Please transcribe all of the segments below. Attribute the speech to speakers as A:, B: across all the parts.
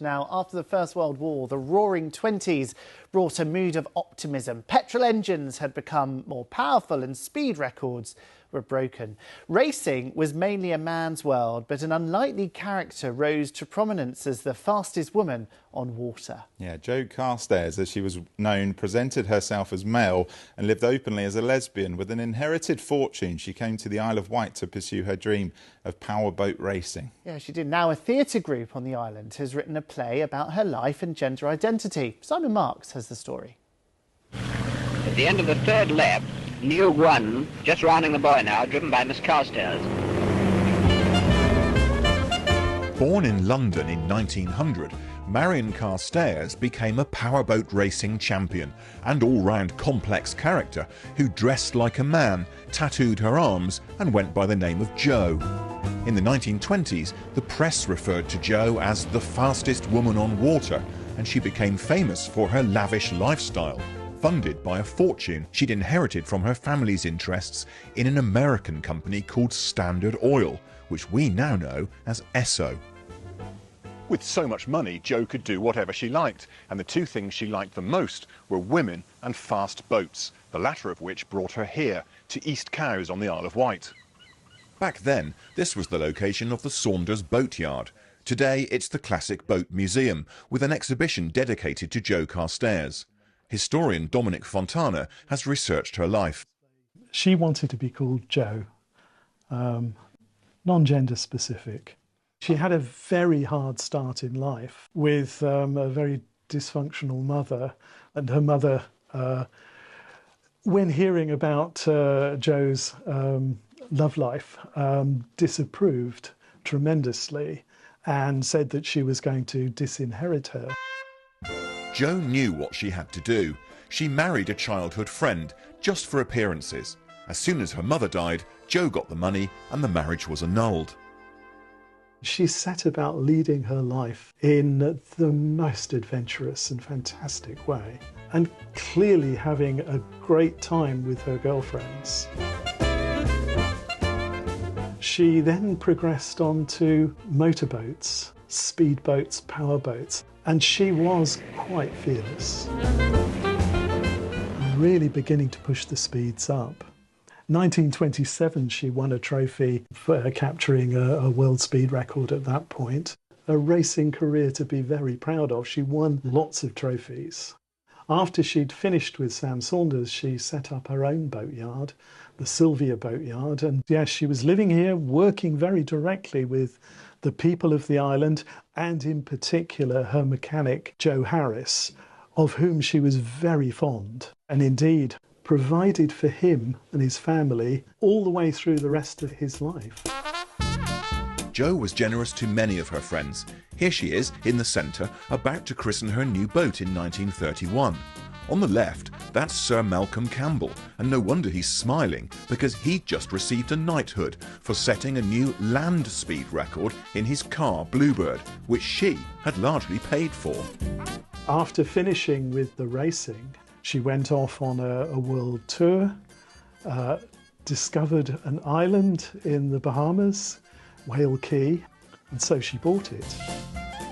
A: Now, after the First World War, the roaring 20s brought a mood of optimism. Petrol engines had become more powerful and speed records were broken. Racing was mainly a man's world, but an unlikely character rose to prominence as the fastest woman on water.
B: Yeah, Joe Carstairs, as she was known, presented herself as male and lived openly as a lesbian. With an inherited fortune, she came to the Isle of Wight to pursue her dream of powerboat racing.
A: Yeah, she did. Now a theatre group on the island has written a play about her life and gender identity. Simon Marks has the story.
C: At the end of the third lap, New one, just rounding the buoy now, driven by Miss Carstairs.
D: Born in London in 1900, Marion Carstairs became a powerboat racing champion and all-round complex character who dressed like a man, tattooed her arms and went by the name of Joe. In the 1920s, the press referred to Joe as the fastest woman on water, and she became famous for her lavish lifestyle, funded by a fortune she'd inherited from her family's interests in an American company called Standard Oil, which we now know as Esso.
E: With so much money, Jo could do whatever she liked, and the two things she liked the most were women and fast boats, the latter of which brought her here, to East Cowes on the Isle of Wight.
D: Back then, this was the location of the Saunders Boatyard. Today, it's the Classic Boat Museum, with an exhibition dedicated to Jo Carstairs. Historian Dominic Fontana has researched her life.
F: She wanted to be called Jo, non-gender specific. She had a very hard start in life with a very dysfunctional mother, and her mother, when hearing about Jo's love life, disapproved tremendously and said that she was going to disinherit her.
D: Jo knew what she had to do. She married a childhood friend, just for appearances. As soon as her mother died, Jo got the money and the marriage was annulled.
F: She set about leading her life in the most adventurous and fantastic way, and clearly having a great time with her girlfriends. She then progressed on to motorboats, speedboats, powerboats, and she was quite fearless, really beginning to push the speeds up. 1927, she won a trophy for capturing a world speed record at that point. A racing career to be very proud of. She won lots of trophies. After she'd finished with Sam Saunders, she set up her own boatyard, the Sylvia Boatyard, and yes, she was living here, working very directly with the people of the island, and in particular her mechanic Joe Harris, of whom she was very fond, and indeed provided for him and his family all the way through the rest of his life.
D: Jo was generous to many of her friends. Here she is, in the centre, about to christen her new boat in 1931. On the left, that's Sir Malcolm Campbell, and no wonder he's smiling, because he'd just received a knighthood for setting a new land speed record in his car Bluebird, which she had largely paid for.
F: After finishing with the racing, she went off on a world tour, discovered an island in the Bahamas, Whale Key, and so she bought it.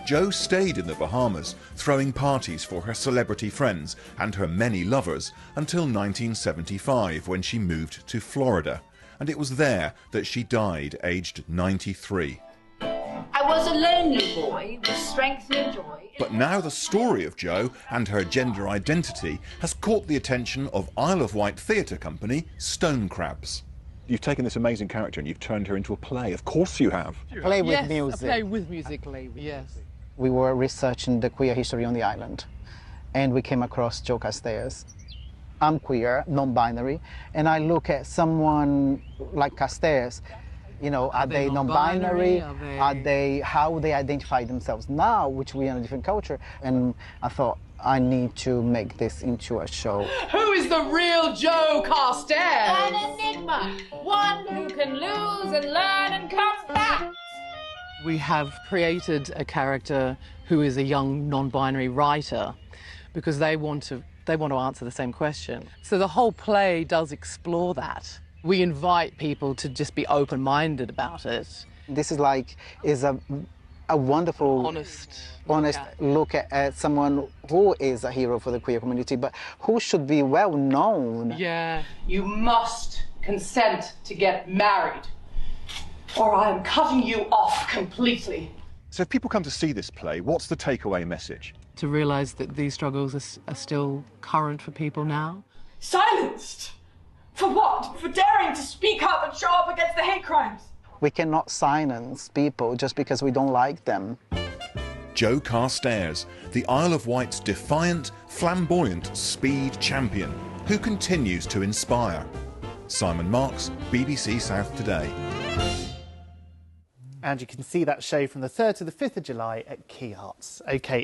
D: Jo stayed in the Bahamas, throwing parties for her celebrity friends and her many lovers until 1975, when she moved to Florida. And it was there that she died, aged 93.
G: I was a lonely boy with strength no joy.
D: But now the story of Jo and her gender identity has caught the attention of Isle of Wight theatre company StoneCrabs.
E: You've taken this amazing character and you've turned her into a play. Of course you have.
A: Play with music.
H: A play with music, yes.
I: We were researching the queer history on the island, and we came across Joe Carstairs. I'm queer, non-binary, and I look at someone like Carstairs. You know, are they non-binary? How they identify themselves now, which we are in a different culture? And I thought, I need to make this into a show.
H: Who is the real Joe Carstairs?
G: An enigma, one who can lose and learn and come back.
H: We have created a character who is a young non-binary writer because they want to answer the same question. So the whole play does explore that. We invite people to just be open-minded about it.
I: This is a a wonderful,
H: honest
I: look at someone who is a hero for the queer community, but who should be well known.
H: Yeah.
J: You must consent to get married, or I am cutting you off completely.
E: So if people come to see this play, what's the takeaway message?
H: To realise that these struggles are still current for people now.
J: Silenced! For what? For daring to speak up and show up against the hate crimes?
I: We cannot silence people just because we don't like them.
D: Joe Carstairs, the Isle of Wight's defiant, flamboyant speed champion, who continues to inspire. Simon Marks, BBC South Today.
A: And you can see that show from the 3rd to the 5th of July at Key Arts. OK.